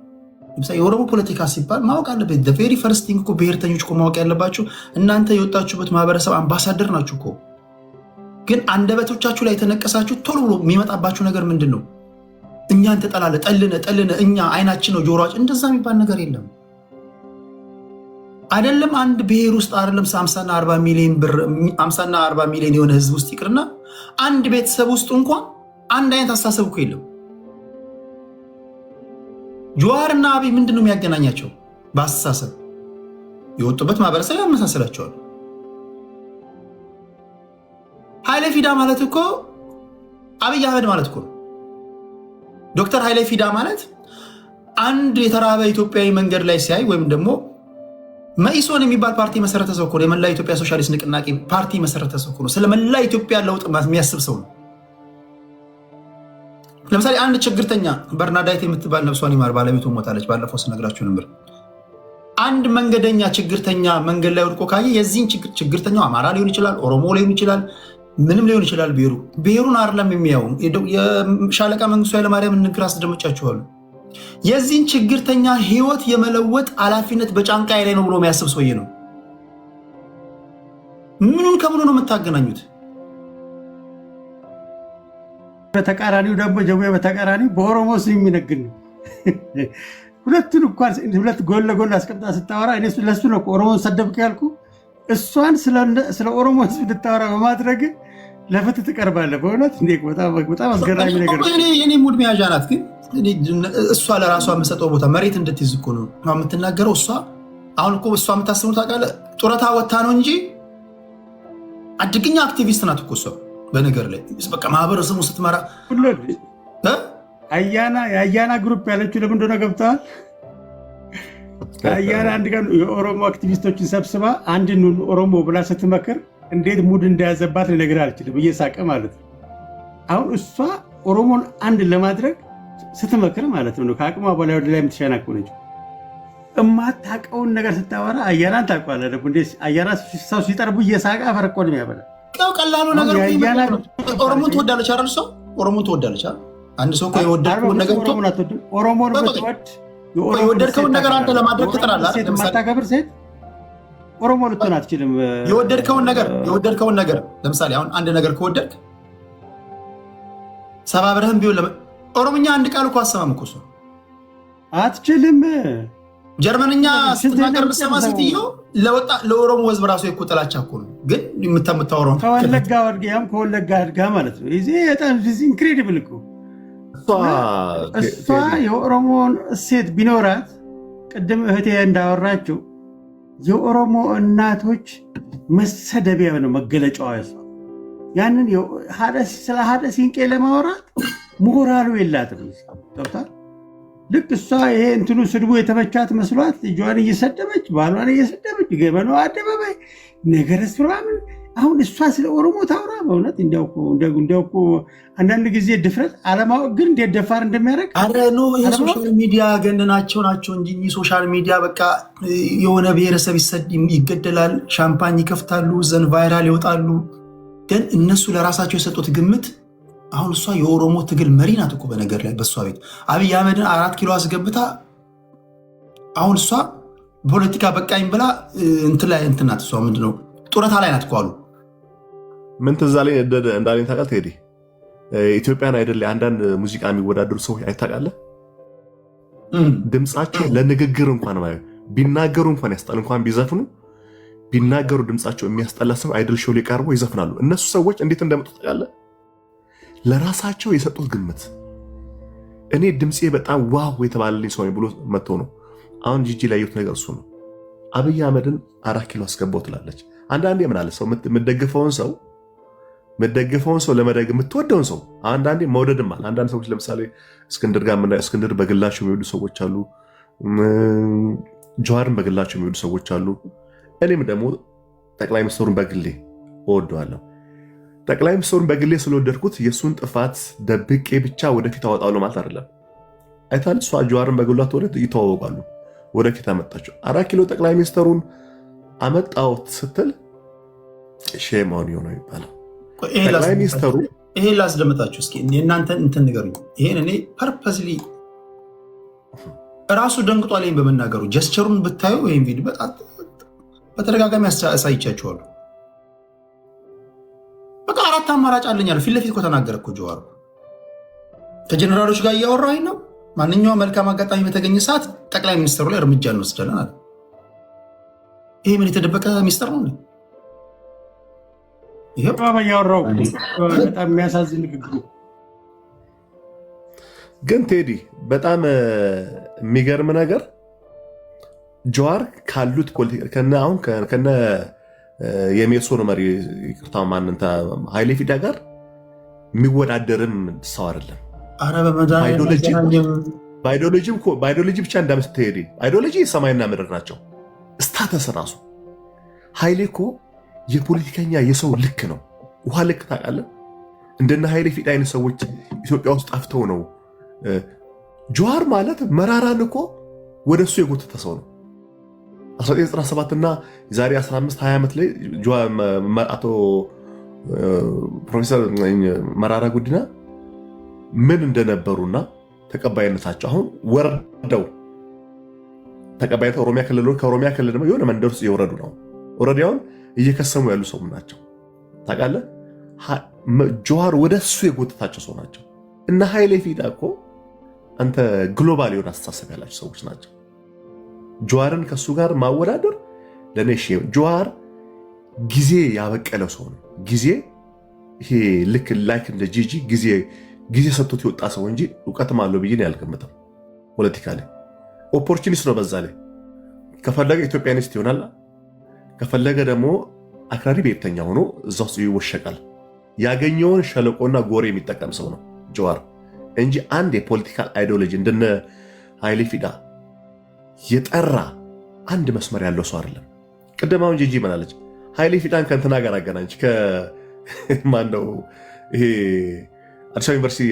ለምሳሌ የኦሮሞ ፖለቲካ ሲባል ማወቅ አለበት። ቬሪ ፈርስት ቲንግ እኮ ብሔርተኞች እኮ ማወቅ ያለባችሁ እናንተ የወጣችሁበት ማህበረሰብ አምባሳደር ናችሁ እኮ። ግን አንደበቶቻችሁ ላይ የተነቀሳችሁ ቶሎ ብሎ የሚመጣባችሁ ነገር ምንድን ነው? እኛን ተጠላለ ጠልነ እኛ አይናችን ነው ጆሮአችን። እንደዛ የሚባል ነገር የለም። አይደለም አንድ ብሔር ውስጥ አይደለም 50 እና 40 ሚሊዮን የሆነ ህዝብ ውስጥ ይቅርና አንድ ቤተሰብ ውስጥ እንኳን አንድ አይነት አስተሳሰብ እኮ የለም። ጀዋርና አብይ ምንድን ነው የሚያገናኛቸው? በአስተሳሰብ የወጡበት ማህበረሰብ ያመሳሰላቸዋል። ኃይሌ ፊዳ ማለት እኮ አብይ አህመድ ማለት እኮ ነው። ዶክተር ኃይሌ ፊዳ ማለት አንድ የተራበ ኢትዮጵያዊ መንገድ ላይ ሲያይ ወይም ደግሞ መኢሶን የሚባል ፓርቲ መሰረተ ሰው እኮ ነው። የመላ ኢትዮጵያ ሶሻሊስት ንቅናቄ ፓርቲ መሰረተ ሰው እኮ ነው። ስለ መላ ኢትዮጵያ ለውጥ የሚያስብ ሰው ነው። ለምሳሌ አንድ ችግርተኛ በርናዳይት የምትባል ነፍሷን ይማር ባለቤቱ ሞታለች። ባለፈው ስነግራችሁ ነበር። አንድ መንገደኛ ችግርተኛ መንገድ ላይ ወድቆ ካየ የዚህን ችግርተኛው አማራ ሊሆን ይችላል፣ ኦሮሞ ሊሆን ይችላል፣ ምንም ሊሆን ይችላል። ብሔሩን አይደለም የሚያው። የሻለቃ መንግስቱ ኃይለማርያም ንግግር አስደምጫችኋለሁ። የዚህን ችግርተኛ ህይወት የመለወጥ ኃላፊነት በጫንቃዬ ላይ ነው ብሎ የሚያስብ ሰውዬ ነው። ምኑን ከምኑ ነው የምታገናኙት? በተቃራኒው ደግሞ ጀሙያ በተቃራኒው በኦሮሞ ስም የሚነግድ ነው። ሁለቱን እንኳን ሁለት ጎን ለጎን አስቀምጣ ስታወራ እኔ ለሱ ነው ኦሮሞን ሰደብክ ያልኩ። እሷን ስለ ኦሮሞ ህዝብ እንድታወራ በማድረግ ለፍትህ ትቀርባለህ። በእውነት እንዴ በጣም አስገራሚ ነገር ነው። የኔ ሙድ መያዣ ናት። ግን እሷ ለራሷ የምሰጠው ቦታ መሬት እንድትይዝ እኮ ነው የምትናገረው። እሷ አሁን እኮ እሷ የምታስበው ታውቃለህ፣ ጡረታ ወታ ነው እንጂ አድግኛ አክቲቪስት ናት እኮ እሷ። በነገር ላይ በቃ ማህበረሰቡ ስትመራ የአያና ግሩፕ ያለችው ለምን እንደሆነ ገብተዋል። አያና አንድ ቀን የኦሮሞ አክቲቪስቶችን ሰብስባ አንድን ኦሮሞ ብላ ስትመክር እንዴት ሙድ እንደያዘባት ልነግርህ አልችልም። እየሳቀ ማለት ነው። አሁን እሷ ኦሮሞን አንድ ለማድረግ ስትመክር ማለት ነው ከአቅሟ በላይ ወደ ላይ የምትሸናቅ ነች። እማታውቀውን ነገር ስታወራ አያናን ታውቀዋለህ። ደግሞ አያና ሰው ሲጠርቡ እየሳቀ አፈረቆ ነው የሚያበላ። ቀላሉ ነገር ኦሮሞን ትወዳለች አይደል? ሰው ኦሮሞን ትወዳለች አይደል? አንድ ሰው የወደድከውን ነገር የወደድከውን ነገር አንተ ለማድረግ ትጥራለህ። የማታከብር ሴት ኦሮሞ ልትሆን አትችልም። የወደድከውን ነገር ለምሳሌ አሁን አንድ ነገር ከወደድክ ሰባብረህም ቢሆን ኦሮምኛ አንድ ቃል እኮ አሰማም እኮ ሰው አትችልም። ጀርመንኛ ስትናገር ብትሰማ ሴትዮ ለኦሮሞ ህዝብ ራሱ እኮ ጥላቻ እኮ ነው። ግን የምታወራው ከወለጋ አድጋ ማለት ነው። በጣም ኢንክሬዲብል እኮ እሷ የኦሮሞን እሴት ቢኖራት ቅድም እህቴ እንዳወራችው የኦሮሞ እናቶች መሰደቢያ ነው መገለጫዋ። ያንን ስለ ሀደ ሲንቄ ለማውራት ሞራሉ የላትም። ገብቷል። ልክ እሷ ይሄ እንትኑ ስድቡ የተመቻት መስሏት እጇን እየሰደበች ባሏን እየሰደበች ገበኖ አደባባይ ነገረ ስራምን አሁን እሷ ስለ ኦሮሞ ታውራ። በእውነት እንዲያው እኮ አንዳንድ ጊዜ ድፍረት አለማወቅ ግን እንዴት ደፋር እንደሚያደርግ አረኖ የሶሻል ሚዲያ ገንናቸው ናቸው እንጂ ሶሻል ሚዲያ በቃ የሆነ ብሔረሰብ ይገደላል፣ ሻምፓኝ ይከፍታሉ፣ ዘን ቫይራል ይወጣሉ። ግን እነሱ ለራሳቸው የሰጡት ግምት አሁን እሷ የኦሮሞ ትግል መሪ ናት እኮ በነገር ላይ በእሷ ቤት አብይ አህመድን 4 ኪሎ አስገብታ አሁን እሷ ፖለቲካ በቃኝ ብላ እንትን ናት። እሷ ምንድነው ጡረታ ላይ ናት እኮ አሉ። ምን ትዝ አለኝ እንዳለኝ ታውቃለህ ቴዲ፣ ኢትዮጵያን አይደል አንዳንድ ሙዚቃ የሚወዳደሩ ሰዎች አይታውቃለህ፣ ድምፃቸው ለንግግር እንኳን ቢናገሩ እንኳን ያስጣል። እንኳን ቢዘፍኑ ቢናገሩ ድምፃቸው የሚያስጠላ ሰው አይደል ሾው ላይ ቀርቦ ይዘፍናሉ። እነሱ ሰዎች እንዴት እንደመጡ ታውቃለህ? ለራሳቸው የሰጡት ግምት። እኔ ድምፄ በጣም ዋው የተባለልኝ ሰው ብሎ መጥቶ ነው። አሁን ጂጂ ላይ ያየሁት ነገር እሱ ነው። አብይ አህመድን 4 ኪሎ አስገባው ትላለች። አንዳንዴ ምን አለ ሰው የምትደግፈውን ሰው ለመደግ የምትወደውን ሰው አንዳንዴ መውደድም አለ። አንዳንድ ሰዎች ለምሳሌ እስክንድር ጋር እስክንድር በግላቸው የሚወዱ ሰዎች አሉ፣ ጀዋርን በግላቸው የሚወዱ ሰዎች አሉ። እኔም ደግሞ ጠቅላይ ሚኒስትሩን በግሌ እወደዋለሁ። ጠቅላይ ሚኒስትሩን በግሌ ስለወደድኩት የእሱን ጥፋት ደብቄ ብቻ ወደፊት አወጣለሁ ማለት አይደለም። አይታል እሷ ጀዋርን በግሏት ወደ ይተዋወቃሉ፣ ወደፊት አመጣቸው። 4 ኪሎ ጠቅላይ ሚኒስትሩን አመጣሁት ስትል ሼም ኦን ዩ ነው ይባላል። ጠቅላይ ሚኒስትሩ ይሄ ላስደምጣችሁ እስኪ እናንተ እንትን ንገሩኝ። ይሄን እኔ ፐርፐስሊ ራሱ ደንግጧል በመናገሩ ጀስቸሩን ብታዩ ወይም ቪዲዮ በተደጋጋሚ አሳይቻችኋለሁ። በቃ 4 አማራጭ አለኛል። ፊት ለፊት እኮ ተናገረ እኮ ጀዋር። ከጀነራሎች ጋር እያወራኝ ነው። ማንኛውም መልካም አጋጣሚ በተገኘ ሰዓት ጠቅላይ ሚኒስትሩ ላይ እርምጃ እንወስዳለን አለ። ይሄ ምን የተደበቀ ሚስጥር ነው? ያወራው በጣም የሚያሳዝን ንግግሩ። ግን ቴዲ በጣም የሚገርም ነገር ጀዋር ካሉት አሁን ከነ የሜሶን መሪ ይቅርታ ማንንታ ኃይሌ ፊዳ ጋር የሚወዳደርም ሰው አይደለም። ባይዶሎጂ ብቻ እንዳምስትሄድ አይዲዮሎጂ ሰማይና ምድር ናቸው። ስታተስ ራሱ ኃይሌ እኮ የፖለቲከኛ የሰው ልክ ነው። ውሃ ልክ ታውቃለህ? እንደነ ኃይሌ ፊዳ አይነት ሰዎች ኢትዮጵያ ውስጥ ጠፍተው ነው። ጀዋር ማለት መራራን እኮ ወደ እሱ የጎተተ ሰው ነው። 1997 እና የዛሬ 15-20 ዓመት ላይ አቶ ፕሮፌሰር መራራ ጉዲና ምን እንደነበሩና ተቀባይነታቸው አሁን ወርደው ተቀባይነት ኦሮሚያ ክልል ከኦሮሚያ ክልል ደግሞ የሆነ መንደር ውስጥ እየወረዱ ነው። ኦልሬዲውን እየከሰሙ ያሉ ሰው ናቸው። ታውቃለህ? ጀዋር ወደ እሱ የጎተታቸው ሰው ናቸው። እና ኃይሌ ፊዳ እኮ አንተ ግሎባል የሆነ አስተሳሰብ ያላቸው ሰዎች ናቸው። ጀዋርን ከሱ ጋር ማወዳደር ለኔ ጀዋር ጊዜ ያበቀለው ሰው ነው። ጊዜ ይሄ ልክ ላይክ እንደ ጂጂ ጊዜ ሰጥቶት የወጣ ሰው እንጂ እውቀትም አለው ብዬ ያልገምተው። ፖለቲካ ላይ ኦፖርቹኒስት ነው። በዛ ላይ ከፈለገ ኢትዮጵያኒስት ይሆናል፣ ከፈለገ ደግሞ አክራሪ ብሔርተኛ ሆኖ እዛ ውስጥ ይወሸቃል። ያገኘውን ሸለቆና ጎሬ የሚጠቀም ሰው ነው ጀዋር እንጂ አንድ የፖለቲካል አይዲዮሎጂ እንደነ ኃይሌ ፊዳ የጠራ አንድ መስመር ያለው ሰው አይደለም። ቅድማውን ጂጂ ምናለች? ኃይሌ ፊዳን ከእንትና ጋር አገናኝ ከማን ነው ይሄ አዲስ አበባ ዩኒቨርሲቲ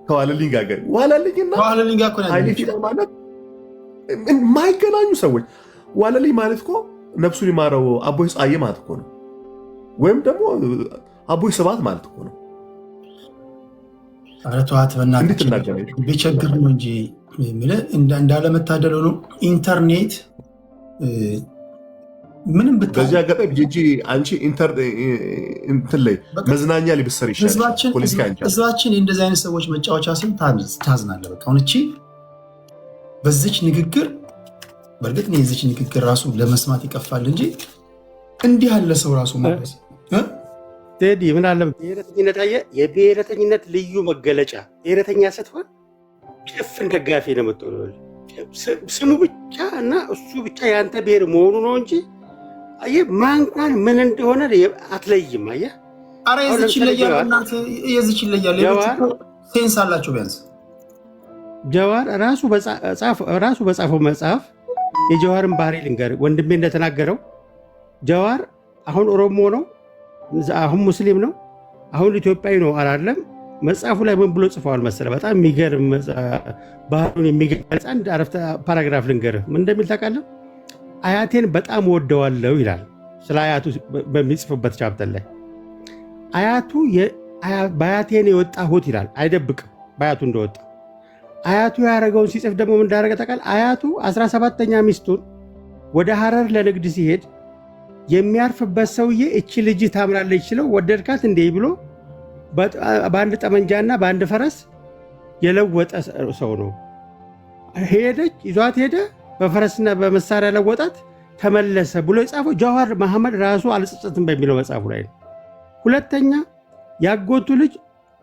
ከዋለልኝ ጋር ኃይሌ ፊዳ ማለት የማይገናኙ ሰዎች። ዋለልኝ ማለት እኮ ነፍሱን ይማረው አቦይ ፀሐዬ ማለት እኮ ነው። ወይም ደግሞ አቦይ ስብሐት ማለት እኮ ነው። ተዋት በእናትህ ቢቸግር ነው እንጂ እንዳለመታደል ሆኖ ኢንተርኔት ምንም በዚህ አጋጣሚ ጂጂ አንቺ እንትን ላይ መዝናኛ ሊብሰር ይሻላል። ህዝባችን እንደዚህ አይነት ሰዎች መጫወቻ ስም ታዝናለህ። በቃ አሁን እቺ በዚች ንግግር በእርግጥ ነው የዚች ንግግር ራሱ ለመስማት ይቀፋል እንጂ እንዲህ ያለ ሰው ራሱ ማለት ቴዲ ምን አለ ብሔረተኝነት አየህ፣ የብሔረተኝነት ልዩ መገለጫ ብሔረተኛ ስትሆን ጭፍን ደጋፊ ነው የምትሆነው። ስሙ ብቻ እና እሱ ብቻ የአንተ ብሔር መሆኑ ነው እንጂ አየህ ማንኳን ምን እንደሆነ አትለይም። አየህ ኧረ የዚች ይለያል። ሴንስ አላቸው ቢያንስ። ጀዋር ራሱ በጻፈው መጽሐፍ የጀዋርን ባህሪ ልንገርህ ወንድሜ እንደተናገረው ጀዋር አሁን ኦሮሞ ነው፣ አሁን ሙስሊም ነው፣ አሁን ኢትዮጵያዊ ነው አላለም። መጽሐፉ ላይ ምን ብሎ ጽፈዋል መሰለህ? በጣም የሚገርም ባህሉን የሚገልጽ አንድ አረፍተ ፓራግራፍ ልንገርህ። ምን እንደሚል ታውቃለህ? አያቴን በጣም ወደዋለሁ ይላል። ስለ አያቱ በሚጽፍበት ቻፕተር ላይ አያቱ በአያቴን የወጣሁት ይላል። አይደብቅም በአያቱ እንደወጣ። አያቱ ያደረገውን ሲጽፍ ደግሞ ምን እንዳደረገ ታውቃለህ? አያቱ 17ኛ ሚስቱን ወደ ሐረር ለንግድ ሲሄድ የሚያርፍበት ሰውዬ እቺ ልጅ ታምራለች ችለው ወደድካት እንዴ ብሎ በአንድ ጠመንጃና በአንድ ፈረስ የለወጠ ሰው ነው። ሄደች፣ ይዟት ሄደ፣ በፈረስና በመሳሪያ ለወጣት፣ ተመለሰ ብሎ የጻፈው ጀዋር መሐመድ ራሱ አልጸጸትም በሚለው መጽሐፉ ላይ ነው። ሁለተኛ ያጎቱ ልጅ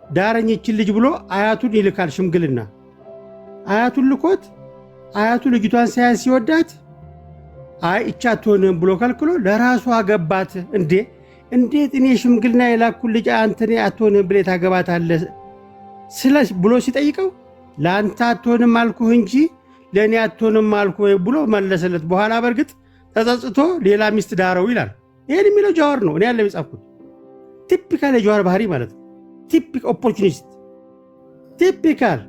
ዳረኝ ይችን ልጅ ብሎ አያቱን ይልካል ሽምግልና። አያቱን ልኮት አያቱ ልጅቷን ሳያዝ ሲወዳት አይ እቻ አትሆንም ብሎ ከልክሎ ለራሱ አገባት። እንዴት እኔ ሽምግልና የላኩን ልጅ አንተኔ አትሆንም ብለህ ታገባታለህ ብሎ ሲጠይቀው ለአንተ አትሆንም አልኩህ እንጂ ለእኔ አትሆንም አልኩህ ብሎ መለሰለት። በኋላ በእርግጥ ተጸጽቶ ሌላ ሚስት ዳረው ይላል። ይህን የሚለው ጀዋር ነው፣ እኔ ያለ የጻፍኩት። ቲፒካል የጀዋር ባህሪ ማለት ነው። ቲፒክ ኦፖርቹኒስት፣ ቲፒካል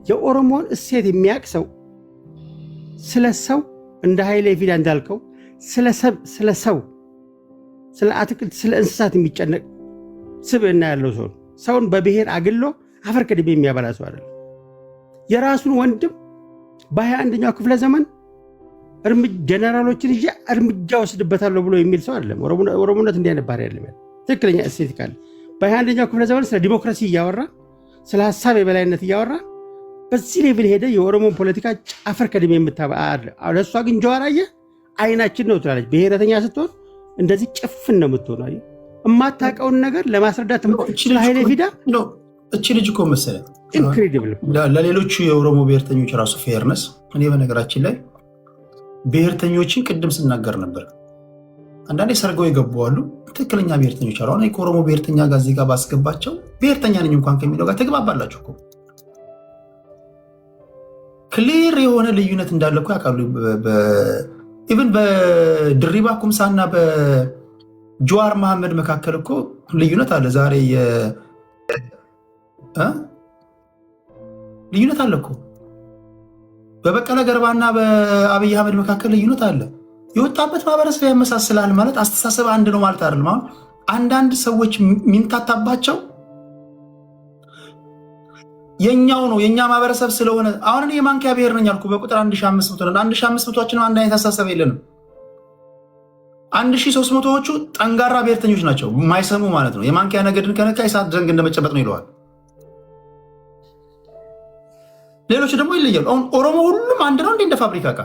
የኦሮሞን እሴት የሚያውቅ ሰው ስለ ሰው እንደ ኃይሌ ፊዳ እንዳልከው ስለ ሰው፣ ስለ አትክልት፣ ስለ እንስሳት የሚጨነቅ ስብዕና ያለው ሰው ነው። ሰውን በብሔር አግሎ አፈር ከድሜ የሚያበላ ሰው አይደለም። የራሱን ወንድም በ21ኛው ክፍለ ዘመን ጀነራሎችን ይዤ እርምጃ ወስድበታለሁ ብሎ የሚል ሰው አይደለም። ኦሮሞነት እንዲህ አይነት ባህሪ አይደለም። ትክክለኛ እሴት ካለ በ21ኛው ክፍለ ዘመን ስለ ዲሞክራሲ እያወራ ስለ ሀሳብ የበላይነት እያወራ በዚህ ሌቭል ሄደ የኦሮሞን ፖለቲካ አፈር ከድሜ የምታበአለ። ለእሷ ግን ጀዋር አየህ አይናችን ነው ትላለች። ብሔረተኛ ስትሆን እንደዚህ ጭፍን ነው የምትሆነው። አየህ የማታውቀውን ነገር ለማስረዳት ስለ ኃይሌ ፊዳ እቺ ልጅ እኮ መሰለህ ኢንክሬዲብል ለሌሎቹ የኦሮሞ ብሔርተኞች ራሱ ፌርነስ። እኔ በነገራችን ላይ ብሔርተኞችን ቅድም ስናገር ነበር። አንዳንዴ ሰርገው የገቡዋሉ ትክክለኛ ብሔርተኞች አሉ። አሁን ከኦሮሞ ብሔርተኛ ጋር እዚህ ጋር ባስገባቸው ብሔርተኛ ነኝ እንኳን ከሚለው ጋር ተግባባላችሁ እኮ ክሊር የሆነ ልዩነት እንዳለ እኮ ያውቃሉ። ኢቨን በድሪባ ኩምሳና በጀዋር መሐመድ መካከል እኮ ልዩነት አለ። ዛሬ ልዩነት አለ እኮ። በበቀለ ገርባና በአብይ አህመድ መካከል ልዩነት አለ። የወጣበት ማህበረሰብ ያመሳስላል ማለት አስተሳሰብ አንድ ነው ማለት አይደለም። አሁን አንዳንድ ሰዎች የሚምታታባቸው የኛው ነው የኛ ማህበረሰብ ስለሆነ አሁን እኔ የማንኪያ ብሔር ነኝ አልኩ። በቁጥር 1500 ነን። 1500ዎችንም አንድ አይነት አስተሳሰብ የለንም። 1300ዎቹ ጠንጋራ ብሔርተኞች ናቸው፣ የማይሰሙ ማለት ነው። የማንኪያ ነገድን ከነካ የሰዓት ዘንግ እንደመጨበጥ ነው ይለዋል። ሌሎች ደግሞ ይለያሉ። አሁን ኦሮሞ ሁሉም አንድ ነው እንደ ፋብሪካ ዕቃ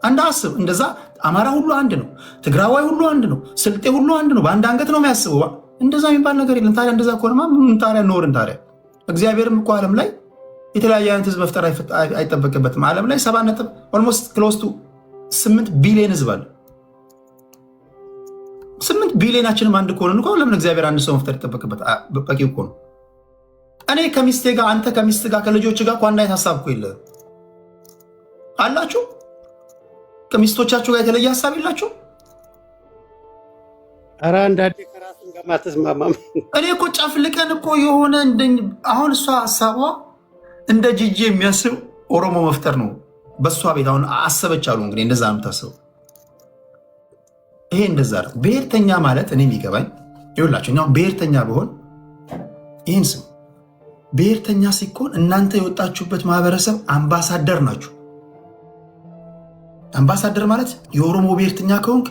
አንድ አስብ። እንደዛ አማራ ሁሉ አንድ ነው፣ ትግራዋይ ሁሉ አንድ ነው፣ ስልጤ ሁሉ አንድ ነው። በአንድ አንገት ነው የሚያስበው። እንደዛ የሚባል ነገር የለም። ታዲያ እንደዛ ከሆነማ ምን ታዲያ ኖርን ታዲያ? እግዚአብሔርም እኮ ዓለም ላይ የተለያየ አይነት ህዝብ መፍጠር አይጠበቅበትም። ዓለም ላይ 7 ኦልሞስት ክሎስ ቱ 8 ቢሊዮን ህዝብ አለ። 8 ቢሊዮናችንም አንድ ከሆነ እኮ ለምን እግዚአብሔር አንድ ሰው መፍጠር ይጠበቅበት? በቂ እኮ ነው። እኔ ከሚስቴ ጋር አንተ ከሚስት ጋር ከልጆች ጋር እኮ አንድ አይነት ሀሳብ እኮ የለም አላችሁ። ከሚስቶቻችሁ ጋር የተለየ ሀሳብ የላችሁ። ኧረ አንዳንዴ ከራሱን ጋር ማተስማማም። እኔ እኮ ጨፍልቀን እኮ የሆነ አሁን እሷ ሀሳቧ እንደ ጂጂ የሚያስብ ኦሮሞ መፍጠር ነው በእሷ ቤት። አሁን አሰበች አሉ እንግዲህ እንደዛ ነው የምታስበው። ይሄ እንደዛ ነው። ብሔርተኛ ማለት እኔ የሚገባኝ ይኸውላችሁ፣ እኛው ብሔርተኛ ብሆን ይህን ስም ብሔርተኛ ሲኮን እናንተ የወጣችሁበት ማህበረሰብ አምባሳደር ናችሁ። አምባሳደር ማለት የኦሮሞ ብሔርተኛ ከሆንክ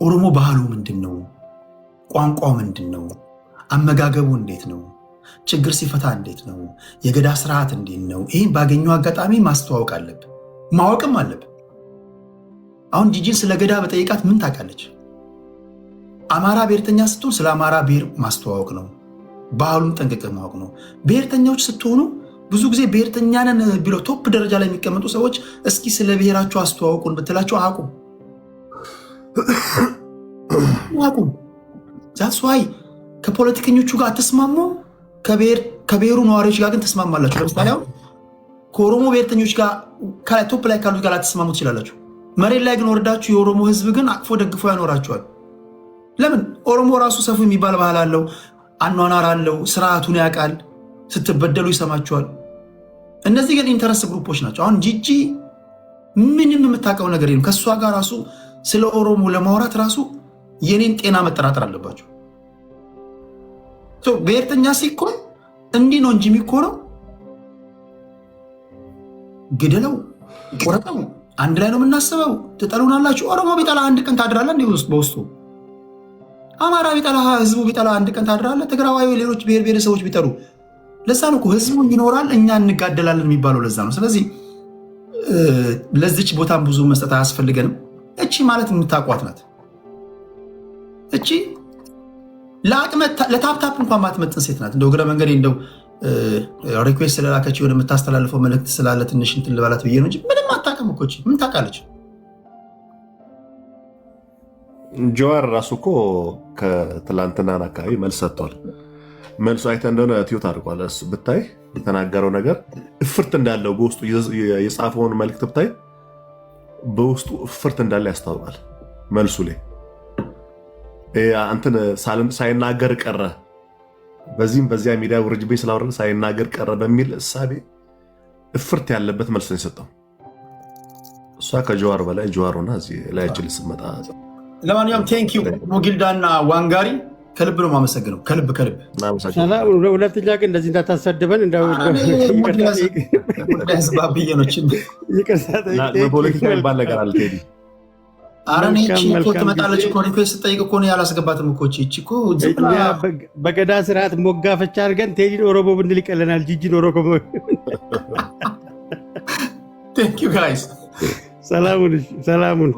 ኦሮሞ ባህሉ ምንድን ነው? ቋንቋው ምንድን ነው? አመጋገቡ እንዴት ነው? ችግር ሲፈታ እንዴት ነው? የገዳ ስርዓት እንዴት ነው? ይህን ባገኘው አጋጣሚ ማስተዋወቅ አለብን፣ ማወቅም አለብን። አሁን ጂጂን ስለ ገዳ በጠይቃት ምን ታውቃለች? አማራ ብሔርተኛ ስትሆን ስለ አማራ ብሔር ማስተዋወቅ ነው፣ ባህሉን ጠንቅቀ ማወቅ ነው። ብሔርተኛዎች ስትሆኑ ብዙ ጊዜ ብሔርተኛ ነን ቢለው ቶፕ ደረጃ ላይ የሚቀመጡ ሰዎች እስኪ ስለ ብሔራቸው አስተዋወቁን ብትላቸው አቁም ዛትስ ዋይ ከፖለቲከኞቹ ጋር አትስማሙ፣ ከብሔሩ ነዋሪዎች ጋር ግን ተስማማላችሁ። ለምሳሌ አሁን ከኦሮሞ ብሔርተኞች ጋር ቶፕ ላይ ካሉት ጋር ላትስማሙ ትችላላችሁ። መሬት ላይ ግን ወርዳችሁ የኦሮሞ ህዝብ ግን አቅፎ ደግፎ ያኖራችኋል። ለምን? ኦሮሞ ራሱ ሰፉ የሚባል ባህል አለው፣ አኗኗር አለው፣ ስርዓቱን ያውቃል፣ ስትበደሉ ይሰማችኋል። እነዚህ ግን ኢንተረስት ግሩፖች ናቸው። አሁን ጂጂ ምንም የምታውቀው ነገር የለም። ከእሷ ጋር ራሱ ስለ ኦሮሞ ለማውራት ራሱ የኔን ጤና መጠራጠር አለባቸው። ብሔርተኛ ሲኮን እንዲህ ነው እንጂ የሚኮነው ግደለው፣ ቆረጠው፣ አንድ ላይ ነው የምናስበው። ትጠሉናላችሁ። ኦሮሞ ቢጠላ አንድ ቀን ታድራለ እንዲ በውስጡ። አማራ ቢጠላ ህዝቡ ቢጠላ አንድ ቀን ታድራለ። ትግራዋይ፣ ሌሎች ብሔር ብሔረሰቦች ቢጠሉ። ለዛ ነው እኮ ህዝቡ ይኖራል እኛ እንጋደላለን የሚባለው ለዛ ነው። ስለዚህ ለዚች ቦታም ብዙ መስጠት አያስፈልገንም። እቺ ማለት የምታቋት ናት። እቺ ለታፕታፕ እንኳን ማትመጥን ሴት ናት። እንደው እግረ መንገድ እንደው ሪኩዌስት ስለላከች የሆነ የምታስተላልፈው መልእክት ስላለ ትንሽ እንትን ልባላት ብዬ ነው እንጂ ምንም አታውቅም እኮ። ምን ታውቃለች? ጀዋር ራሱ እኮ ከትላንትና አካባቢ መልስ ሰጥቷል። መልሱ አይተህ እንደሆነ ቲዩት አድርጓል። እሱ ብታይ የተናገረው ነገር እፍርት እንዳለው በውስጡ የጻፈውን መልእክት ብታይ በውስጡ እፍርት እንዳለ ያስታውቃል። መልሱ ላይ አንተን ሳይናገር ቀረ፣ በዚህም በዚያ ሚዲያ ውርጅብኝ ስላወረደ ሳይናገር ቀረ በሚል እሳቤ እፍርት ያለበት መልስ ነው የሰጠው። እሷ ከጀዋር በላይ ጀዋር ሆና እዚህ ላይ እጅ ልስመጣ። ለማንኛውም ቴንኪዩ ሞጊልዳና ዋንጋሪ ከልብ ነው የማመሰግነው። ከልብ ሁለተኛ ግን እንደዚህ እንዳታሰድበን ፖለቲካ ይባል ነገር አለ ቴዲ። ኧረ እኔ እኮ ትመጣለች እኮ ሪኩዌስት ስጠይቅ እኮ ነው ያላስገባትም እኮ እኮ በገዳ ስርዓት ሞጋፈቻ አድርገን ቴዲን ኦሮሞ ብንል ይቀለናል። ጂጂን ኦሮሞ። ቴንክ ዩ ጋይስ። ሰላሙን